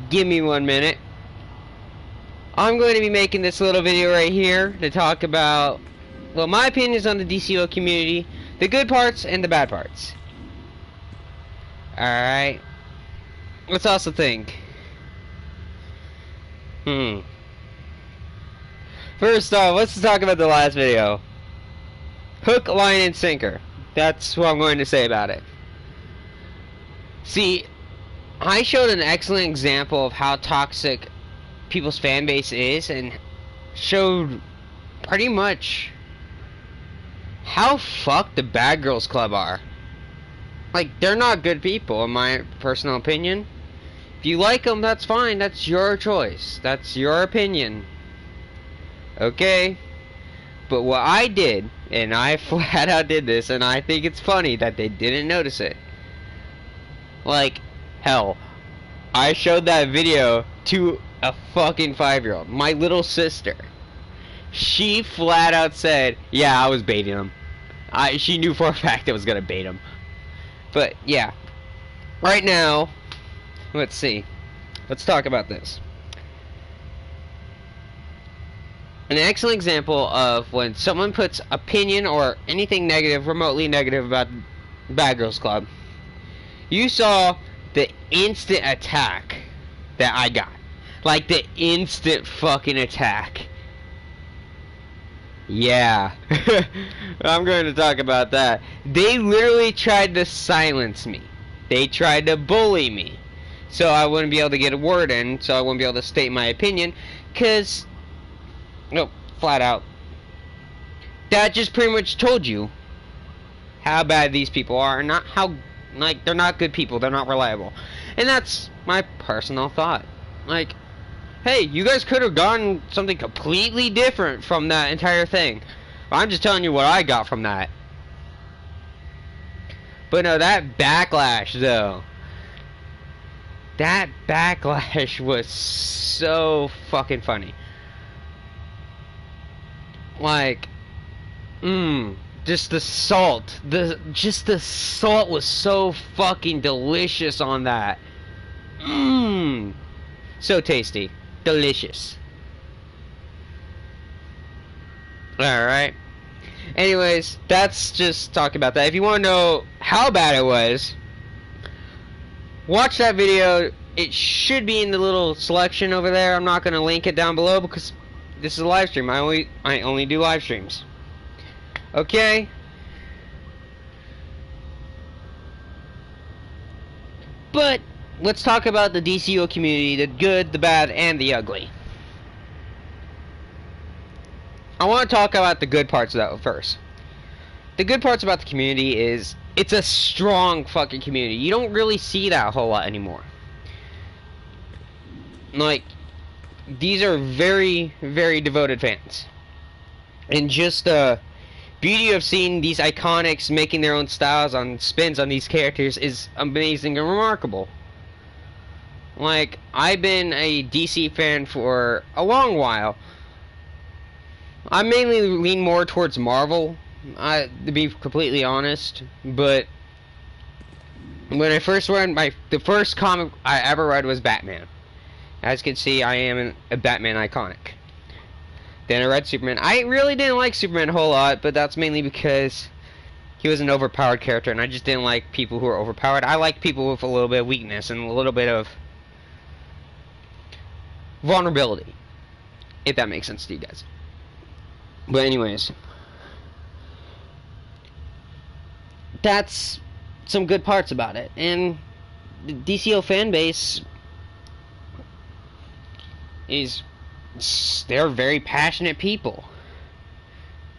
give me 1 minute. I'm going to be making this little video right here to talk about, well, my opinions on the DCUO community, the good parts and the bad parts. Alright. Let's also think. First off, let's talk about the last video. Hook, line, and sinker. That's what I'm going to say about it. See, I showed an excellent example of how toxic people's fan base is, and showed pretty much how fucked the Bad Girls Club are. Like, they're not good people, in my personal opinion. If you like them, that's fine. That's your choice. That's your opinion. Okay? But what I did, and I flat out did this, and I think it's funny that they didn't notice it. Like, hell, I showed that video to a fucking 5-year-old, my little sister. She flat out said, yeah, I was baiting him. She knew for a fact I was gonna bait him. But, yeah. Right now, let's see. Let's talk about this. An excellent example of when someone puts opinion or anything negative, remotely negative about Bad Girls Club. You saw the instant attack that I got. Like, the instant fucking attack. Yeah. I'm going to talk about that. They literally tried to silence me. They tried to bully me. So I wouldn't be able to get a word in, so I wouldn't be able to state my opinion. Because, no, flat out, that just pretty much told you how bad these people are, and not how, like, they're not good people, they're not reliable. And that's my personal thought. Like, hey, you guys could have gotten something completely different from that entire thing. I'm just telling you what I got from that. But no, that backlash, though. That backlash was so fucking funny. Like, just the salt. Just the salt was so fucking delicious on that. So tasty. Delicious. Alright. Anyways, that's just talking about that. If you want to know how bad it was, watch that video. It should be in the little selection over there. I'm not going to link it down below because this is a live stream. I only do live streams. Okay? But let's talk about the DCUO community, the good, the bad, and the ugly. I want to talk about the good parts though first. The good parts about the community is it's a strong fucking community. You don't really see that a whole lot anymore. Like, these are very, very devoted fans. And just the beauty of seeing these iconics making their own styles on spins on these characters is amazing and remarkable. Like, I've been a DC fan for a long while. I mainly lean more towards Marvel, to be completely honest. But when I first read the first comic I ever read was Batman. As you can see, I am a Batman iconic. Then I read Superman. I really didn't like Superman a whole lot, but that's mainly because he was an overpowered character, and I just didn't like people who are overpowered. I like people with a little bit of weakness and a little bit of vulnerability, if that makes sense to you guys. But anyways, that's some good parts about it. And the DCO fan base they're very passionate people.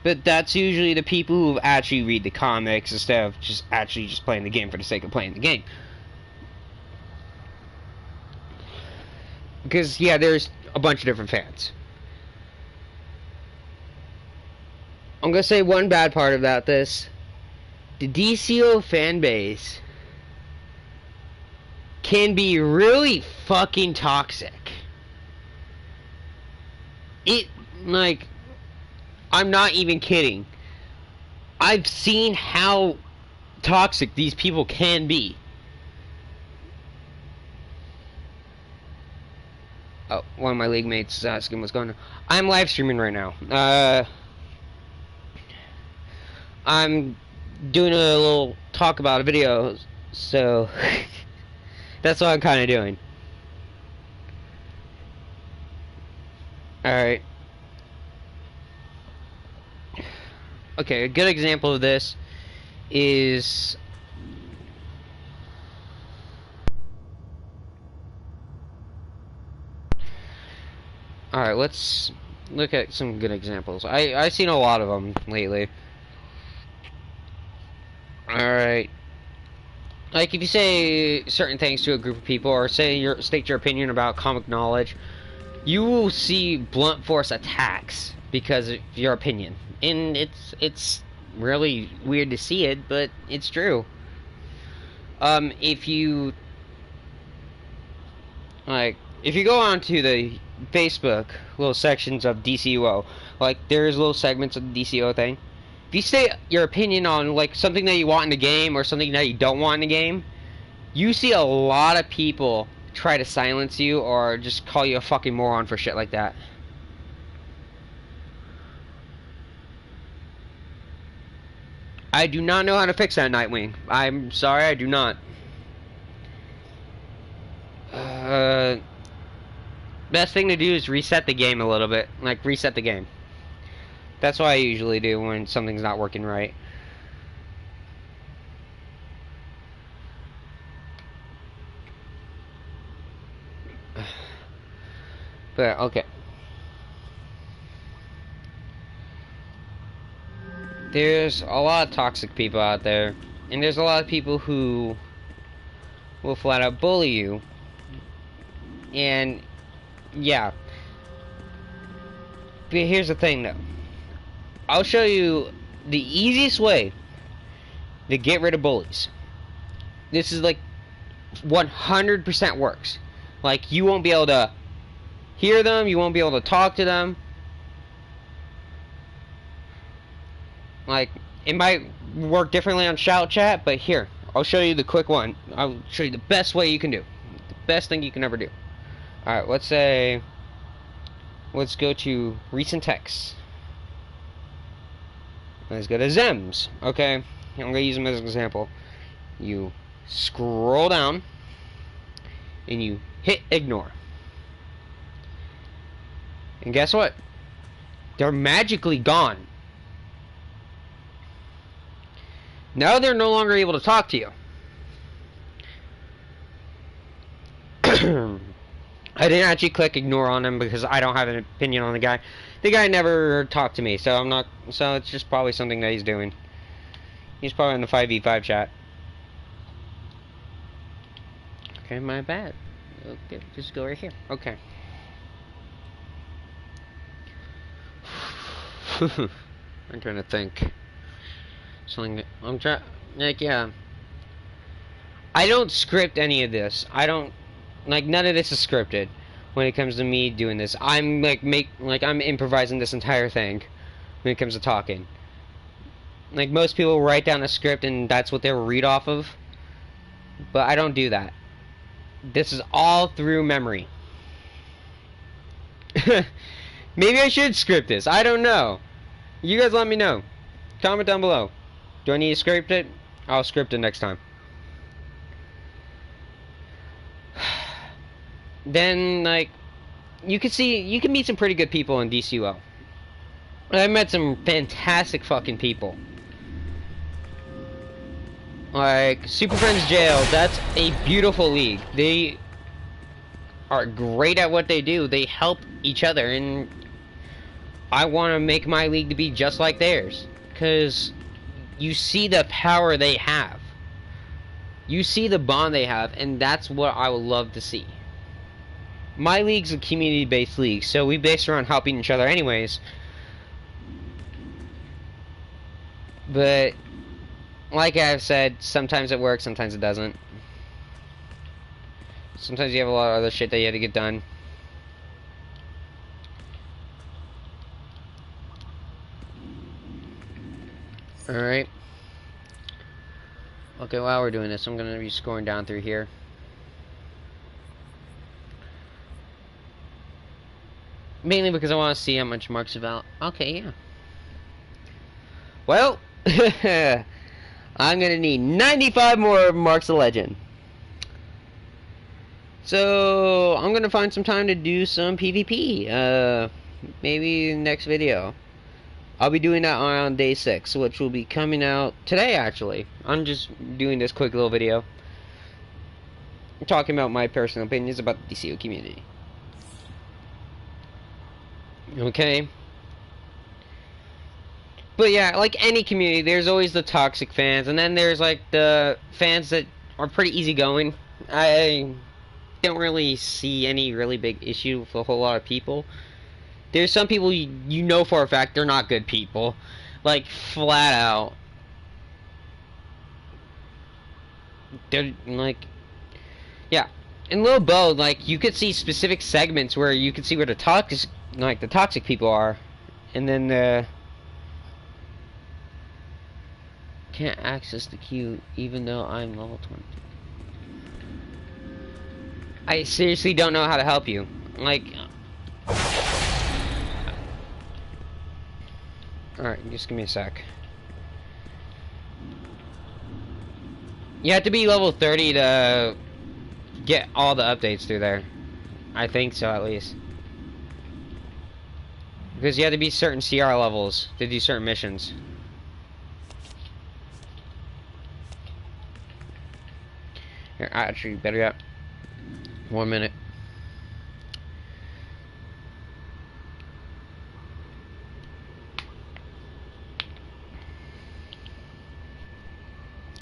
But that's usually the people who actually read the comics instead of just playing the game for the sake of playing the game. Because, yeah, there's a bunch of different fans. I'm gonna say one bad part about this. The DCO fan base can be really fucking toxic. Like, I'm not even kidding. I've seen how toxic these people can be. Oh, one of my league mates is asking what's going on. I'm live streaming right now. I'm doing a little talk about a video, so that's what I'm kind of doing. Alright. Okay, a good example of this is... Alright, let's look at some good examples. I've seen a lot of them lately. Alright. Like, if you say certain things to a group of people, or state your opinion about comic knowledge, you will see blunt force attacks because of your opinion. And it's really weird to see it, but it's true. If you go onto the Facebook little sections of DCUO, like there's little segments of the DCUO thing. If you state your opinion on like something that you want in the game or something that you don't want in the game, you see a lot of people try to silence you or just call you a fucking moron for shit like that. I do not know how to fix that, Nightwing. I'm sorry, I do not. Best thing to do is reset the game a little bit. Like, reset the game. That's what I usually do when something's not working right. But, okay. There's a lot of toxic people out there. And there's a lot of people who will flat out bully you. And, yeah. But here's the thing, though. I'll show you the easiest way to get rid of bullies. This is like 100% works. Like, you won't be able to hear them, you won't be able to talk to them. Like, it might work differently on shout chat, but here, I'll show you the quick one. I'll show you the best way you can do. The best thing you can ever do. Alright, let's go to recent texts. Let's go to Zems. Okay, I'm going to use them as an example. You scroll down, and you hit ignore. And guess what? They're magically gone. Now they're no longer able to talk to you. I didn't actually click ignore on him because I don't have an opinion on the guy. The guy never talked to me, so so it's just probably something that he's doing. He's probably in the 5v5 chat. Okay, my bad. Okay, just go right here. Okay. I'm trying to think. Something that I'm trying, like, yeah. I don't script any of this. I don't, like, none of this is scripted when it comes to me doing this. I'm I'm improvising this entire thing when it comes to talking. Like, most people write down a script and that's what they'll read off of. But I don't do that. This is all through memory. Maybe I should script this. I don't know. You guys let me know. Comment down below. Do I need to script it? I'll script it next time. Then, like, you can meet some pretty good people in DCUO. I've met some fantastic fucking people. Like, Super Friends Jail, that's a beautiful league. They are great at what they do. They help each other, and I want to make my league to be just like theirs. Because you see the power they have. You see the bond they have, and that's what I would love to see. My league's a community-based league, so we base around helping each other anyways. But, like I've said, sometimes it works, sometimes it doesn't. Sometimes you have a lot of other shit that you have to get done. Alright. Okay, while we're doing this, I'm going to be scrolling down through here. Mainly because I want to see how much marks about. Okay, yeah. Well, I'm gonna need 95 more marks of legend. So I'm gonna find some time to do some PvP. Maybe next video. I'll be doing that on day 6, which will be coming out today. Actually, I'm just doing this quick little video, talking about my personal opinions about the DCUO community. Okay. But yeah, like any community, there's always the toxic fans, and then there's like the fans that are pretty easygoing. I don't really see any really big issue with a whole lot of people. There's some people you know for a fact they're not good people, like flat out. They're like, yeah. In Lil Bo, like you could see specific segments where you could see where the toxic people are, and then the can't access the queue even though I'm level 20. I seriously don't know how to help you. Like, alright, just give me a sec. You have to be level 30 to get all the updates through there. I think so, at least. Because you have to be certain CR levels to do certain missions. Here, actually, better yet. 1 minute.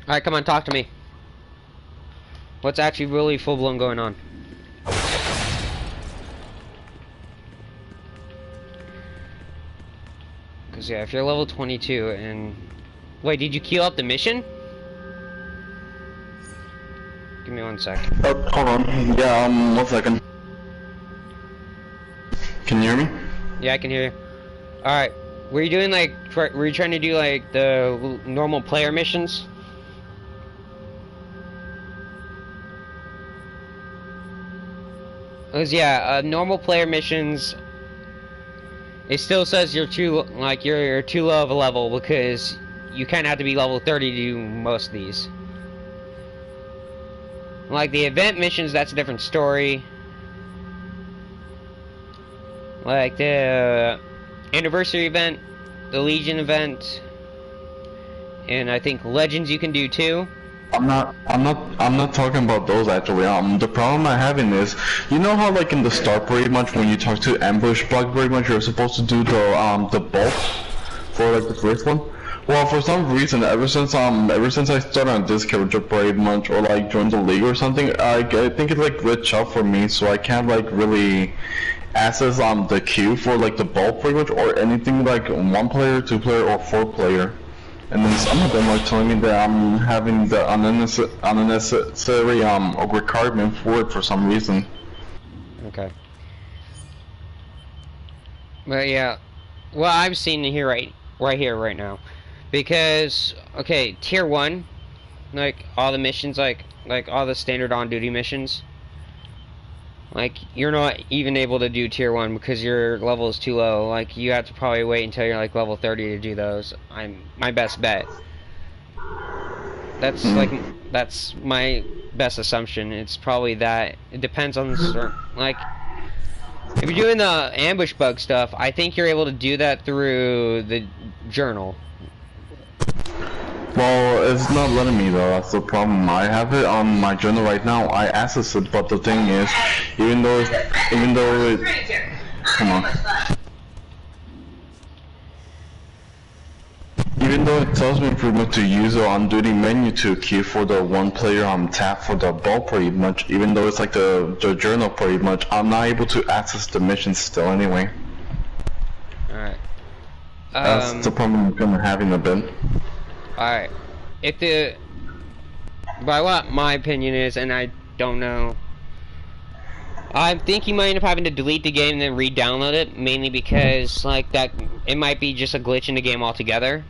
Alright, come on, talk to me. What's actually really full-blown going on? Because, yeah, if you're level 22 and... Wait, did you queue up the mission? Give me 1 sec. Oh, hold on. Yeah, 1 second. Can you hear me? Yeah, I can hear you. Alright, were you doing like... Were you trying to do like the normal player missions? Because yeah, normal player missions, it still says you're too low of a level because you kind of have to be level 30 to do most of these. Like the event missions, that's a different story. Like the anniversary event, the Legion event, and I think Legends you can do too. I'm not talking about those actually. The problem I'm having is, you know how like in the start pretty much when you talk to ambush block pretty much you're supposed to do the bulk for like the first one. Well, for some reason, ever since I started on Discord pretty much or like joined the league or something, I think it like glitched out for me, so I can't like really access the queue for like the bulk pretty much or anything like 1 player, 2 player, or 4 player. And then some of them are telling me that I'm having the unnecessary requirement for it for some reason. Okay. But yeah, well I'm seeing it here right here right now, because okay, tier 1, like all the missions, like all the standard on duty missions, like you're not even able to do tier 1 because your level is too low. Like you have to probably wait until you're like level 30 to do those. My best bet. That's that's my best assumption. It's probably that. It depends on the like if you're doing the ambush bug stuff, I think you're able to do that through the journal. Well, it's not letting me though, that's the problem. I have it on my journal right now, I access it, but the thing is, even though it, come on. Even though it tells me pretty much to use the on-duty menu to queue for the 1 player tab for the ball pretty much, even though it's like the journal pretty much, I'm not able to access the missions still anyway. Alright. That's the problem I'm having a bit. Alright, by what my opinion is, and I don't know, I think you might end up having to delete the game and then re-download it, mainly because, like, that, it might be just a glitch in the game altogether.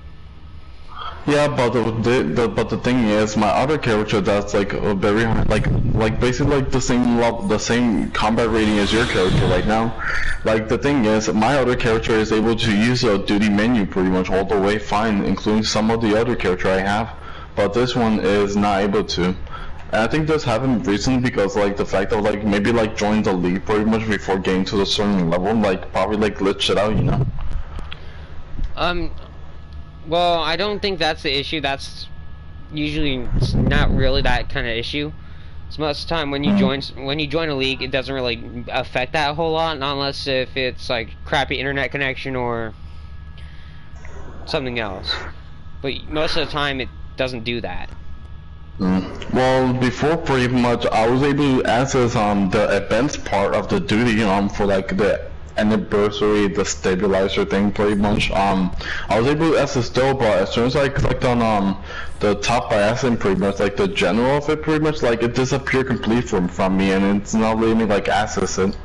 Yeah, but the thing is, my other character that's like a very high, like basically like the same level, the same combat rating as your character right now. Like the thing is, my other character is able to use a duty menu pretty much all the way fine, including some of the other character I have, but this one is not able to. And I think this happened recently because like the fact of like maybe like join the league pretty much before getting to a certain level, like probably like glitched it out, you know. Um, well, I don't think that's the issue. That's usually not really that kind of issue. So most of the time when you join a league, it doesn't really affect that a whole lot, not unless if it's like crappy internet connection or something else. But most of the time, it doesn't do that. Well, before pretty much, I was able to access the events part of the duty for like the anniversary, the stabilizer thing pretty much. I was able to access still, but as soon as I clicked on the top by accident, pretty much like the general of it, pretty much like it disappeared completely from me, and it's not letting me like access it.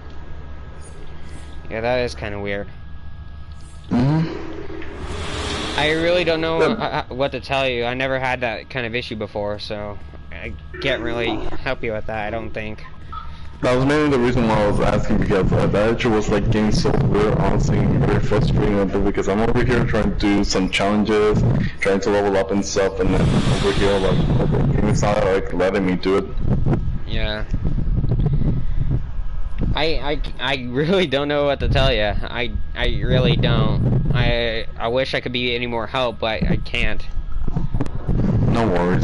Yeah, that is kind of weird. I really don't know what to tell you. I never had that kind of issue before, so I can't really help you with that, I don't think. That was mainly the reason why I was asking, because that actually was like getting so weird, honestly, very frustrating a bit, because I'm over here trying to do some challenges, trying to level up and stuff, and then over here like the game is not like letting me do it. Yeah. I really don't know what to tell you. I really don't. I wish I could be any more help, but I can't. No worries.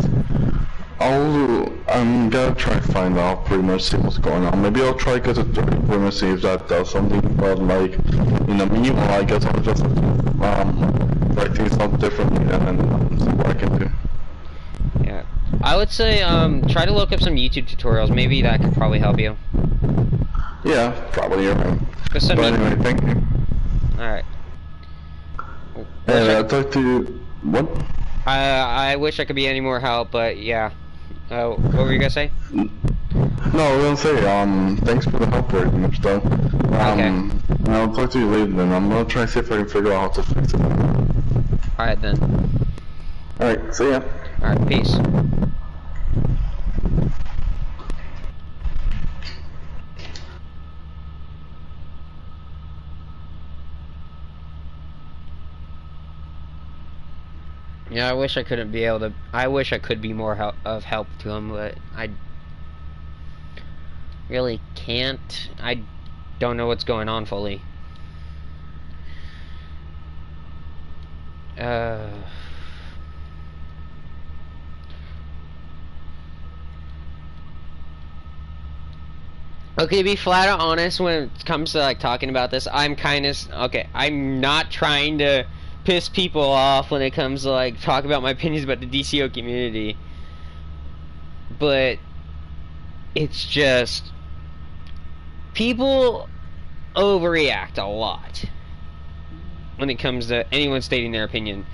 I'm gonna try to find out pretty much, see what's going on. Maybe I'll try to get to 30 pretty much, see if that does something, but like in the meanwhile I guess I'll just try things out differently and then see what I can do. Yeah. I would say try to look up some YouTube tutorials. Maybe that could probably help you. Yeah, probably you're right. But anyway, thank you. Alright. Anyway, I'll talk to you. What? I wish I could be any more help, but yeah. What were you gonna say? No, I was gonna say, thanks for the help very much though. Okay. I'll talk to you later then. I'm gonna try to see if I can figure out how to fix it. Alright then. Alright, see ya. Alright, peace. Yeah, I wish I couldn't be able to. I wish I could be more of help to him, but I really can't. I don't know what's going on fully. Okay, to be flat out honest, when it comes to like talking about this, I'm I'm not trying to piss people off when it comes to like talk about my opinions about the DCUO community, but it's just people overreact a lot when it comes to anyone stating their opinion.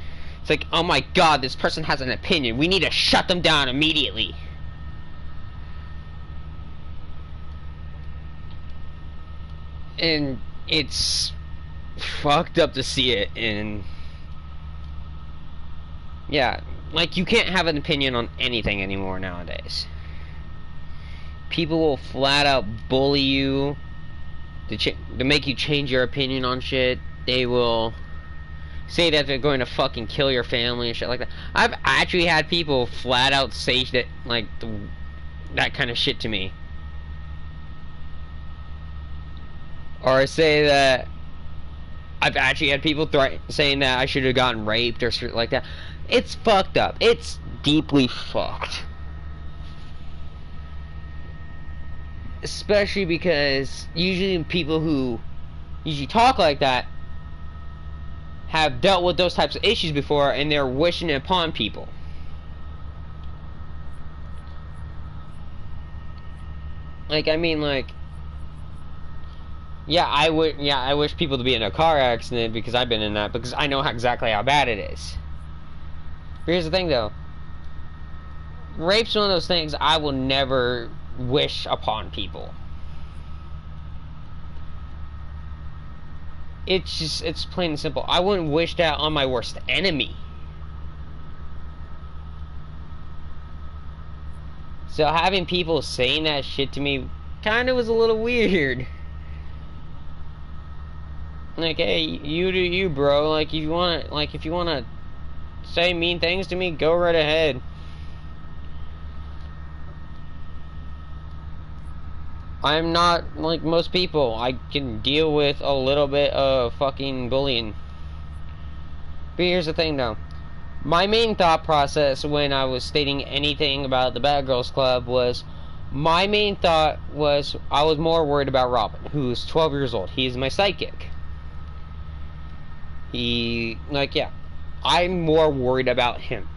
It's like, oh my god, this person has an opinion, we need to shut them down immediately. And it's fucked up to see it. And yeah, like, you can't have an opinion on anything anymore nowadays. People will flat out bully you to make you change your opinion on shit. They will say that they're going to fucking kill your family and shit like that. I've actually had people flat out say that, like, that kind of shit to me. Or say that I've actually had people saying that I should have gotten raped or shit like that. It's fucked up. It's deeply fucked. Especially because usually people who usually talk like that have dealt with those types of issues before, and they're wishing it upon people. Like, I mean, like, yeah, I wish people to be in a car accident, because I've been in that, because I know exactly how bad it is. But here's the thing, though. Rape's one of those things I will never wish upon people. It's plain and simple. I wouldn't wish that on my worst enemy. So having people saying that shit to me kind of was a little weird. Like, hey, you do you, bro. Like, if you wanna say mean things to me, go right ahead. I'm not like most people. I can deal with a little bit of fucking bullying. But here's the thing, though. My main thought process when I was stating anything about the Bad Girls Club was, my main thought was I was more worried about Robin, who's 12 years old. He's my sidekick. I'm more worried about him.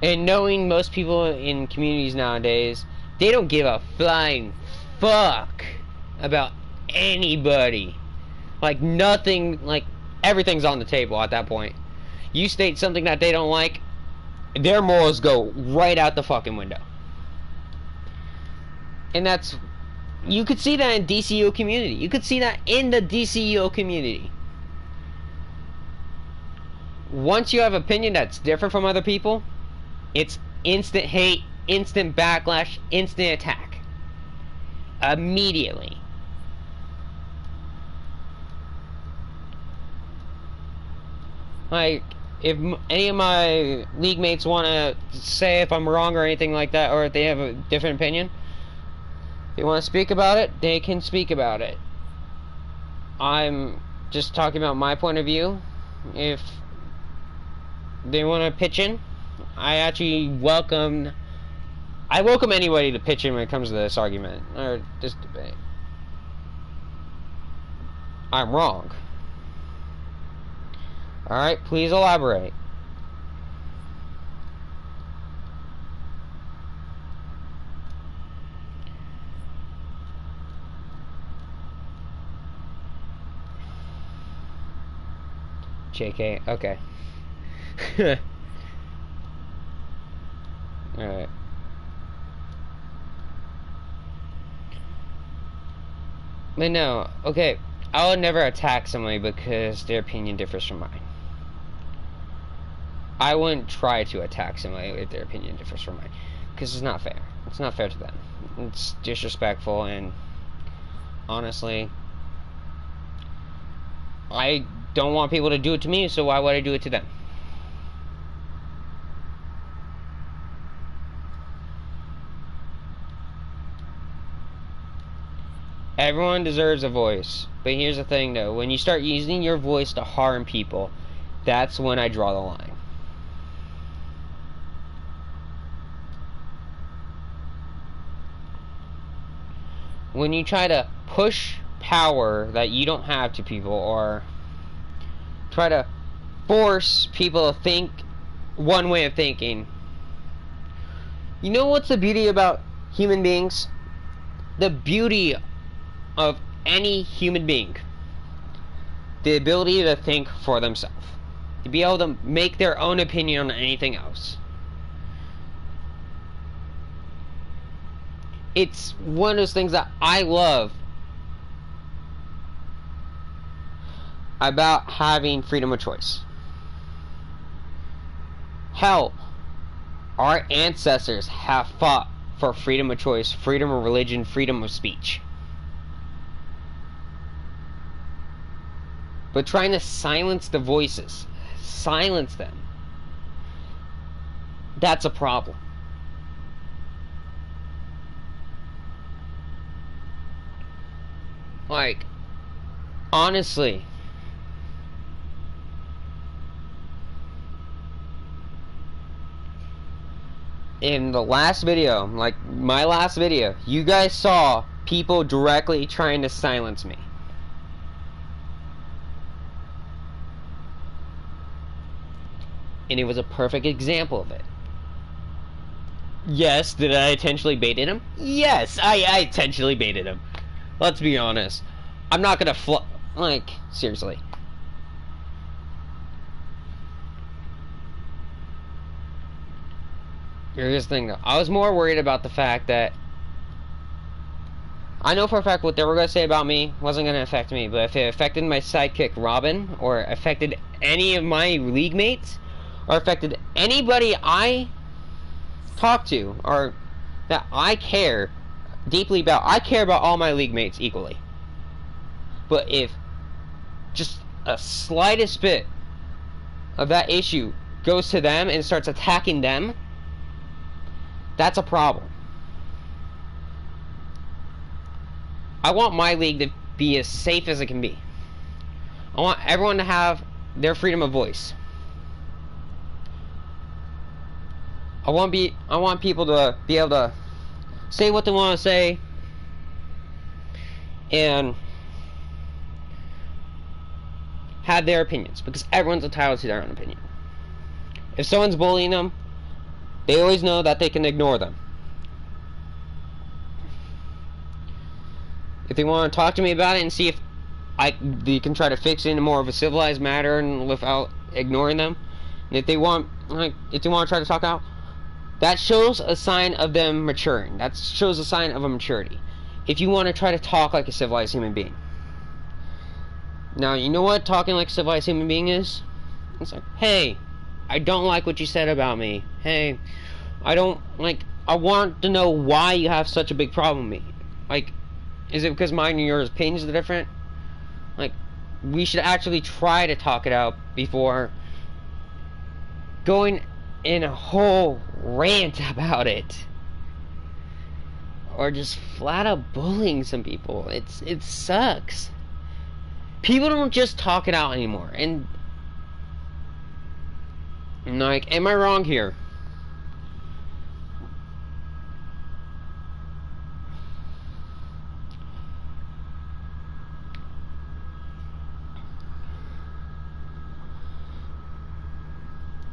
And knowing most people in communities nowadays, they don't give a flying fuck about anybody. Like, nothing, like, everything's on the table at that point. You state something that they don't like, their morals go right out the fucking window. And that's, you could see that in DCUO community. You could see that in the DCUO community. Once you have an opinion that's different from other people, it's instant hate, instant backlash, instant attack. Immediately. Like, if any of my league mates want to say if I'm wrong or anything like that, or if they have a different opinion, if they want to speak about it, they can speak about it. I'm just talking about my point of view. If they want to pitch in, I actually welcome anybody to pitch in when it comes to this argument or this debate. I'm wrong. Alright, please elaborate. JK, okay. Alright. But no, okay, I would never attack somebody because their opinion differs from mine. I wouldn't try to attack somebody if their opinion differs from mine, because it's not fair. It's not fair to them. It's disrespectful, and honestly, I don't want people to do it to me, so why would I do it to them? Everyone deserves a voice. But here's the thing, though. When you start using your voice to harm people, that's when I draw the line. When you try to push power that you don't have to people, or try to force people to think one way of thinking. You know what's the beauty about human beings? The beauty of any human being, the ability to think for themselves, to be able to make their own opinion on anything else. It's one of those things that I love about having freedom of choice. Hell, our ancestors have fought for freedom of choice, freedom of religion, freedom of speech. But trying to silence the voices, silence them, that's a problem. Like, honestly, in the last video, like my last video, you guys saw people directly trying to silence me. And it was a perfect example of it. Yes, did I intentionally baited him? Yes, I intentionally baited him. Let's be honest. I'm not gonna like, seriously. Here's the thing, though. I was more worried about the fact that I know for a fact what they were gonna say about me wasn't gonna affect me, but if it affected my sidekick Robin, or affected any of my league mates, or affected anybody I talk to or that I care deeply about. I care about all my league mates equally. But if just a slightest bit of that issue goes to them and starts attacking them, that's a problem. I want my league to be as safe as it can be. I want everyone to have their freedom of voice. I want people to be able to say what they want to say and have their opinions, because everyone's entitled to their own opinion. If someone's bullying them, they always know that they can ignore them. If they want to talk to me about it and see if they can try to fix it in a more of a civilized manner and without ignoring them, and if they want to try to talk out, that shows a sign of them maturing. That shows a sign of a maturity. If you want to try to talk like a civilized human being. Now, you know what talking like a civilized human being is? It's like, hey, I don't like what you said about me. Hey, I want to know why you have such a big problem with me. Like, is it because mine and yours opinions are different? Like, we should actually try to talk it out before going in a whole rant about it. Or just flat out bullying some people. It sucks. People don't just talk it out anymore. And like, am I wrong here?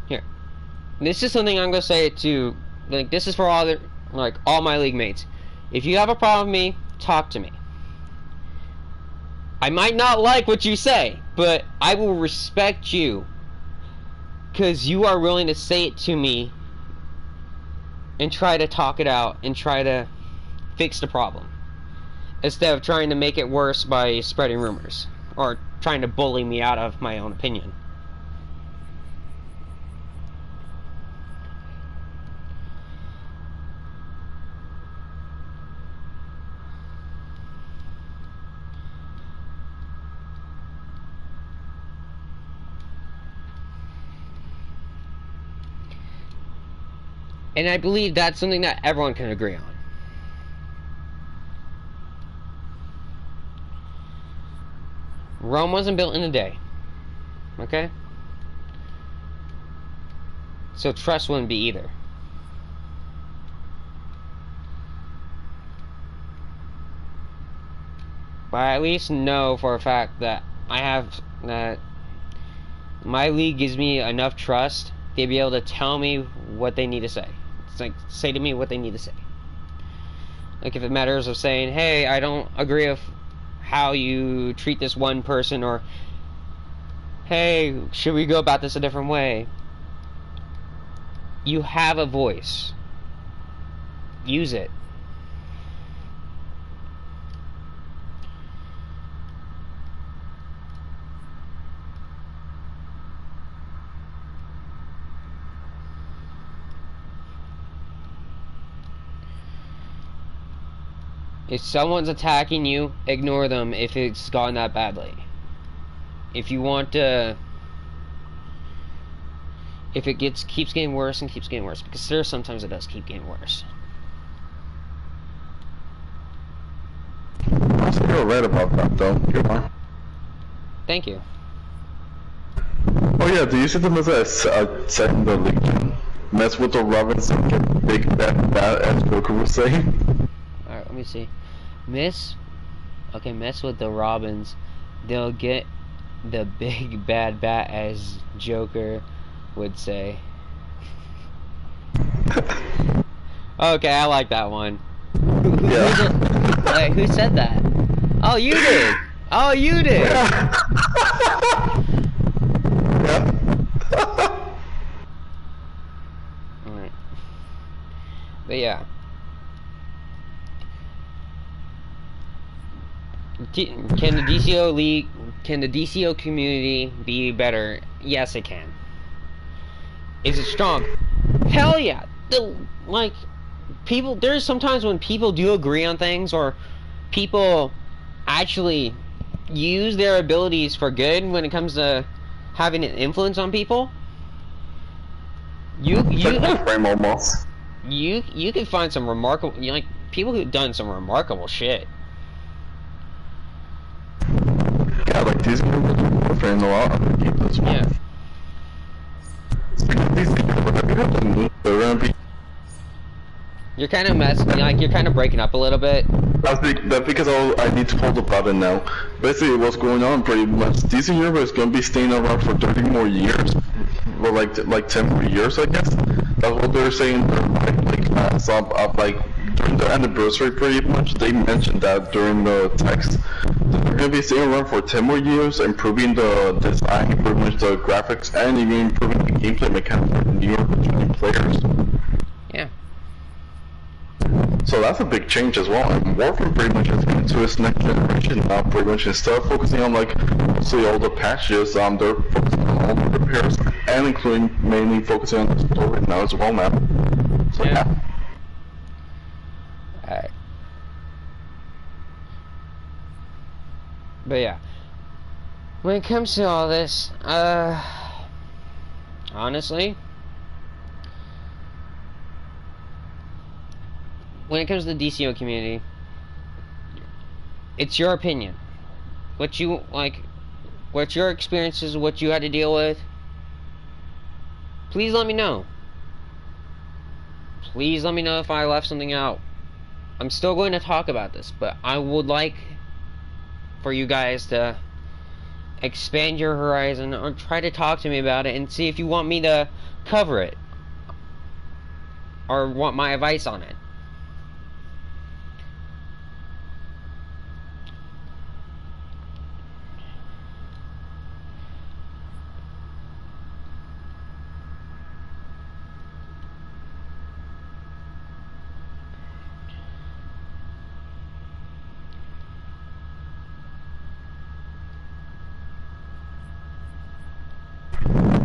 Here. This is something I'm gonna say to, like, this is for all my league mates. If you have a problem with me, talk to me. I might not like what you say, but I will respect you, because you are willing to say it to me and try to talk it out and try to fix the problem, instead of trying to make it worse by spreading rumors or trying to bully me out of my own opinion. And I believe that's something that everyone can agree on. Rome wasn't built in a day. Okay? So trust wouldn't be either. But I at least know for a fact that my league gives me enough trust to be able to tell me what they need to say. It's like, say to me what they need to say. Like, if it matters of saying, hey, I don't agree with how you treat this one person, or hey, should we go about this a different way? You have a voice. Use it. If someone's attacking you, ignore them if it's gone that badly. If you want to... If it keeps getting worse and keeps getting worse, because sometimes it does keep getting worse. I think you're right about that, though. You're fine. Thank you. Oh yeah, do you see them as a set in the Legion? Mess with the Robins and get big bad as Joker was saying. Alright, let me see. Mess with the Robins. They'll get the big bad bat, as Joker would say. Okay, I like that one. Wait, who said that? Oh, you did! Oh, you did! Yeah. Alright. But yeah. Can the DCUO community be better? Yes, it can. Is it strong? Hell yeah. Like, people, there's sometimes when people do agree on things, or people actually use their abilities for good when it comes to having an influence on people. You frame almost. you can find some remarkable, like, people who've done some remarkable shit. Yeah, like these people are framed a lot of people as well. Yeah. You're kind of like, you're kind of breaking up a little bit. That's because I need to hold the button now. Basically, what's going on pretty much, DC Universe is going to be staying around for 30 more years. Well, like 10 more years, I guess. That's what they're saying. Like during the anniversary, pretty much, they mentioned that during the text. They're going to be staying around for 10 more years, improving the design, pretty much the graphics, and even improving the gameplay mechanics for the new players. Yeah. So that's a big change as well, and Warframe pretty much is into its next generation now, pretty much. Instead of focusing on, like, mostly all the patches, they're focusing on all the repairs, and including mainly focusing on the story now as well, man. So yeah. Alright. But yeah. When it comes to all this, honestly, when it comes to the DCO community, it's your opinion. What you, like, what's your experiences, what you had to deal with. Please let me know. Please let me know if I left something out. I'm still going to talk about this, but I would like for you guys to expand your horizon, or try to talk to me about it and see if you want me to cover it, or want my advice on it.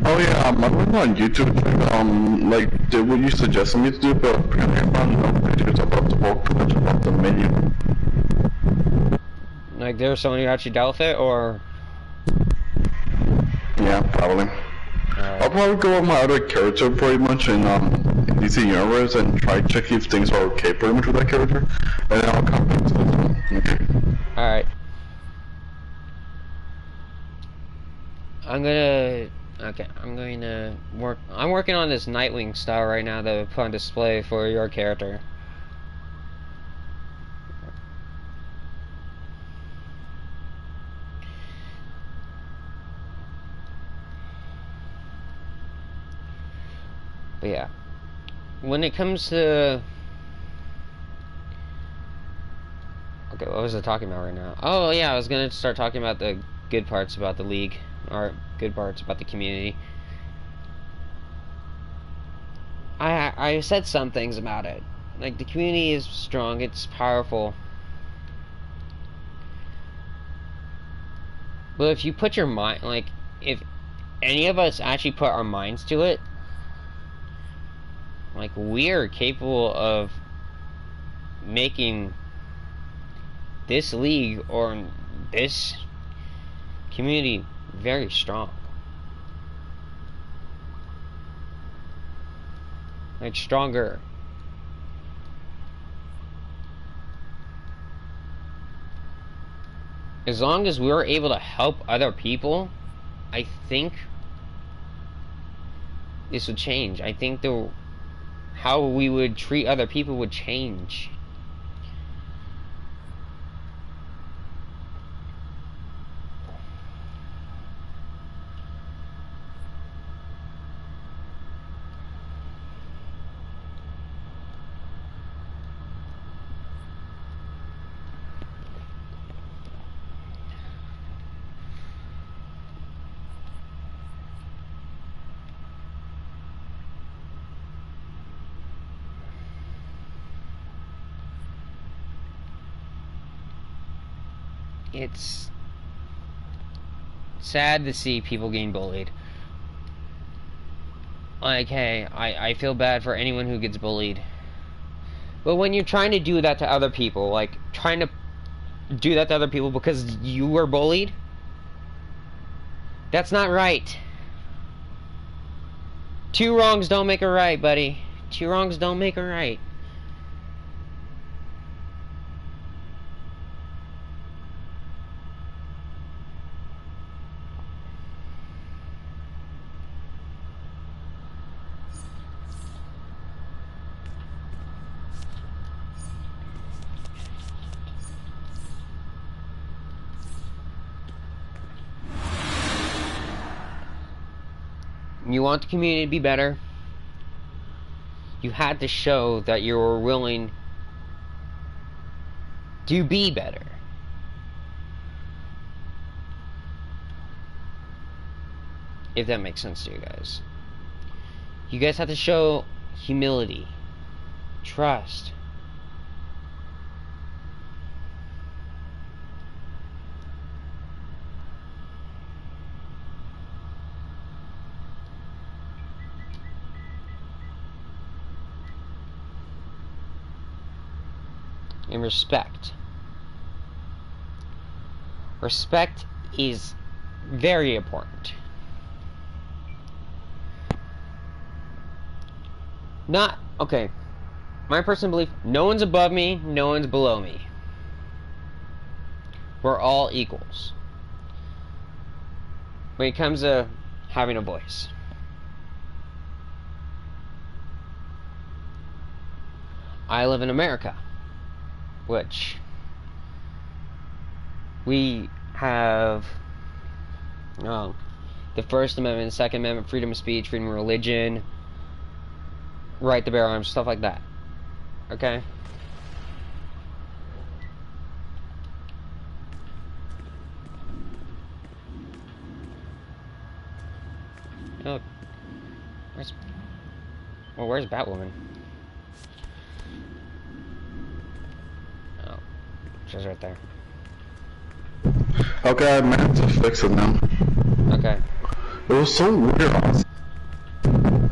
Oh yeah, I went on YouTube, like, did what you suggested me to do, but apparently I found no videos about the bulk, pretty much about the menu. Like, there's someone who actually dealt with it, or? Yeah, probably. I'll probably go with my other character pretty much in DC Universe and try to check if things are okay pretty much with that character, and then I'll come back to this one. Okay. Alright. I'm going to work. I'm working on this Nightwing style right now that I put on display for your character. But yeah, when it comes to, okay, what was I talking about right now? Oh yeah, I was gonna start talking about the good parts about the league, or good parts about the community. I said some things about it. Like, the community is strong, it's powerful. But if you put your mind, like, if any of us actually put our minds to it, like, we're capable of making this league or this community very strong. Like, stronger. As long as we're able to help other people, I think this would change. I think how we would treat other people would change. It's sad to see people getting bullied. Like, hey, I feel bad for anyone who gets bullied. But when you're trying to do that to other people, like, trying to do that to other people because you were bullied, that's not right. Two wrongs don't make a right, buddy. Two wrongs don't make a right. You want the community to be better, you had to show that you were willing to be better. If that makes sense to you guys. You guys have to show humility, trust. And respect. Respect is very important. Not, okay, my personal belief, no one's above me, no one's below me. We're all equals. When it comes to having a voice. I live in America, which we have the First Amendment, Second Amendment, freedom of speech, freedom of religion, right to bear arms, stuff like that. Okay? Oh, where's Batwoman? Oh, she's right there. Okay, I managed to fix it now. Okay. It was so weird, honestly.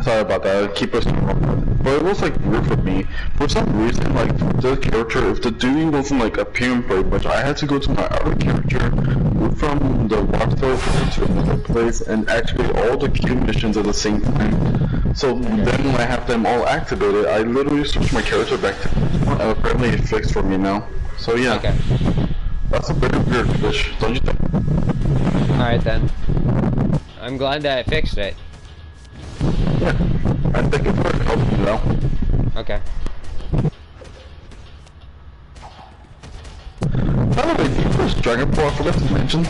Sorry about that, I keep us wrong. But it was like weird for me. For some reason, like the character, if the dude wasn't like appearing very much, I had to go to my other character, move from the watchtower to another place, and activate all the queue missions at the same time. So then when I have them all activated, I literally switch my character back to apparently it fixed for me now. So yeah. Okay. That's a very weird glitch, don't you think? Alright then. I'm glad that I fixed it. Yeah, I think it would help you now. Okay. By the way, do you watch Dragon Ball? I forgot to mention.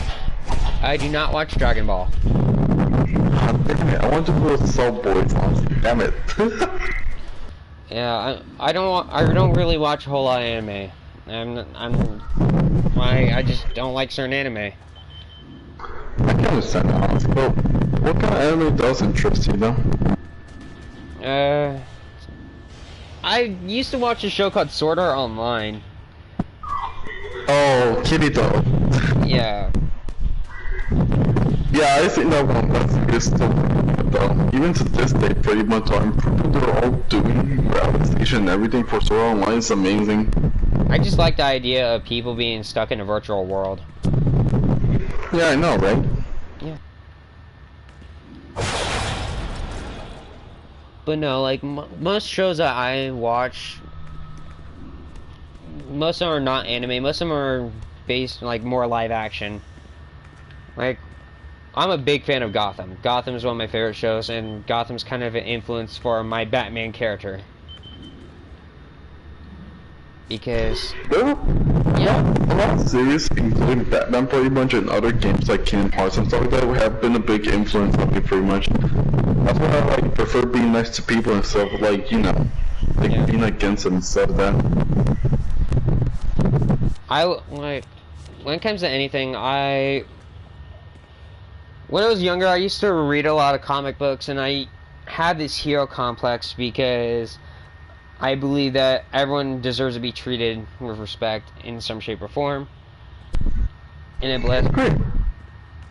I do not watch Dragon Ball. God damn it, I want to do a Soul Boys honestly. Damn it. Yeah, I don't really watch a whole lot of anime. I just don't like certain anime. I can understand that honestly, but what kind of anime does interest you though? I used to watch a show called Sword Art Online. Oh, Kirito. Yeah. Yeah, I think that one that's still though. Even to this day, pretty much on people they're all doing realization and everything for Sword Art Online is amazing. I just like the idea of people being stuck in a virtual world. Yeah, I know, right? Yeah. But no, like, most shows that I watch, most of them are not anime, most of them are based, like, more live action. Like, I'm a big fan of Gotham. Gotham is one of my favorite shows, and Gotham's kind of an influence for my Batman character. Because... Yeah, a lot of series, including Batman pretty much, and other games like Kingdom Hearts and stuff like that, have been a big influence on me pretty much. That's why I like prefer being nice to people and stuff, like, you know, like being against them instead of that. Like, when it comes to anything, when I was younger, I used to read a lot of comic books, and I had this hero complex because I believe that everyone deserves to be treated with respect in some shape or form. And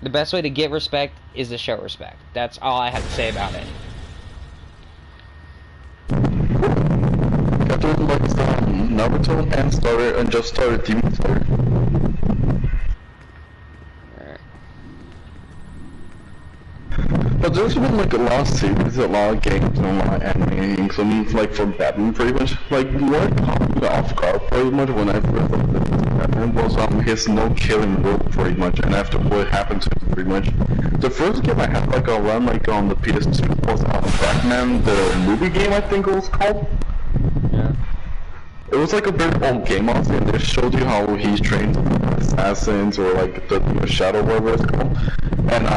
the best way to get respect is to show respect. That's all I have to say about it. Naruto and just started Demon Slayer. But there's been like a lot of series, a lot of games, and a lot of anime, including like from Batman pretty much. Like what caught me off guard pretty much when I first looked at this Batman was his no killing rule pretty much, and after what happened to him pretty much. The first game I had like around like on the PS2 was Batman the movie game, I think it was called. Yeah. It was like a very old game honestly, and they showed you how he trained assassins or like the Shadow whatever it's called. And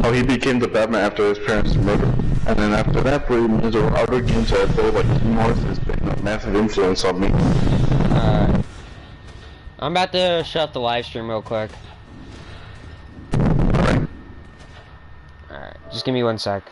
how he became the Batman after his parents' murder. And then after that, pretty much there were other games that I feel like Morris has been a massive influence on me. Alright. I'm about to shut off the live stream real quick. Alright. Alright, just give me 1 sec.